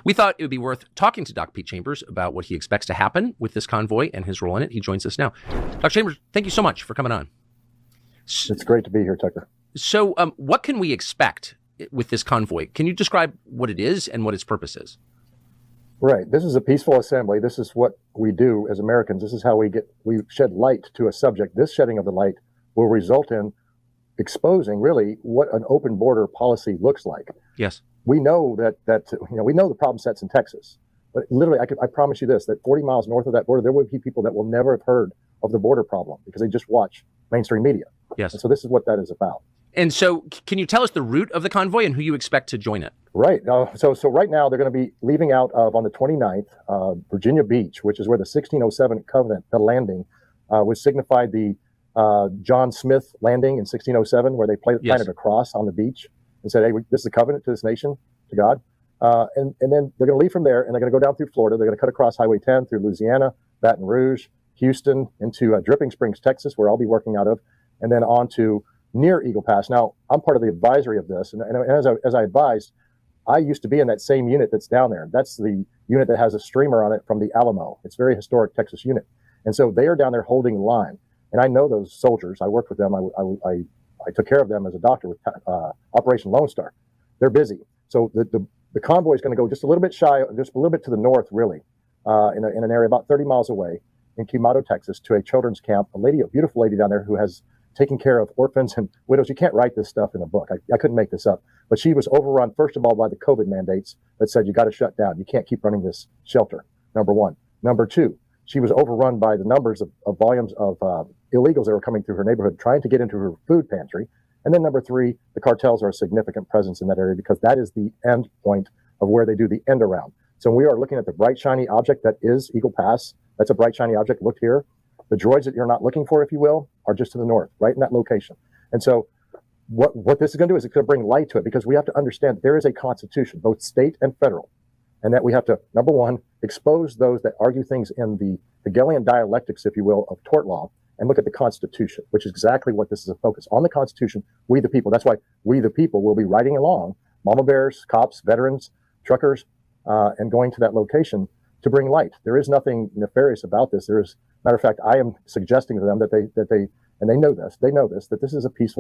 We thought it would be worth talking to Doc Pete Chambers about what he expects to happen with this convoy and his role in it. He joins us now. Dr. Chambers, thank you so much for coming on. It's great to be here, Tucker. So what can we expect with this convoy? Can you describe what it is and what its purpose is? Right. This is a peaceful assembly. This is what we do as Americans. This is how we shed light to a subject. This shedding of the light will result in exposing really what an open border policy looks like. Yes. We know we know the problem sets in Texas, but literally I promise you this, that 40 miles north of that border, there will be people that will never have heard of the border problem because they just watch mainstream media. Yes. And so this is what that is about. And so can you tell us the route of the convoy and who you expect to join it? Right. So right now they're going to be leaving out of on the 29th, Virginia Beach, which is where the 1607 Covenant, the landing, was signified the John Smith landing in 1607, where they planted a cross on the beach and said, hey, this is a covenant to this nation, to God. And then they're going to leave from there and they're going to go down through Florida. They're going to cut across Highway 10 through Louisiana, Baton Rouge, Houston, into Dripping Springs, Texas, where I'll be working out of, and then on to near Eagle Pass. Now, I'm part of the advisory of this, and as I advised, I used to be in that same unit that's down there. That's the unit that has a streamer on it from the Alamo. It's a very historic Texas unit. And so they are down there holding the line. And I know those soldiers. I worked with them. I took care of them as a doctor with Operation Lone Star. They're busy. So the convoy is going to go just a little bit just a little bit to the north, really, in an area about 30 miles away in Quemado, Texas, to a children's camp. A beautiful lady down there who has taken care of orphans and widows. You can't write this stuff in a book. I couldn't make this up. But she was overrun, first of all, by the COVID mandates that said, you got to shut down. You can't keep running this shelter, number one. Number two, she was overrun by the numbers of volumes of illegals that were coming through her neighborhood, trying to get into her food pantry. And then number three, the cartels are a significant presence in that area because that is the end point of where they do the end around. So we are looking at the bright, shiny object that is Eagle Pass. That's a bright, shiny object. Look here. The droids that you're not looking for, if you will, are just to the north, right in that location. And so what this is going to do is it's going to bring light to it because we have to understand that there is a constitution, both state and federal, and that we have to, number one, expose those that argue things in the Hegelian dialectics, if you will, of tort law, and look at the Constitution, which is exactly what this is a focus on. The Constitution, we the people. That's why we the people will be riding along, mama bears, cops, veterans, truckers, and going to that location to bring light. There is nothing nefarious about this. Matter of fact, I am suggesting to them that they know this, that this is a peaceful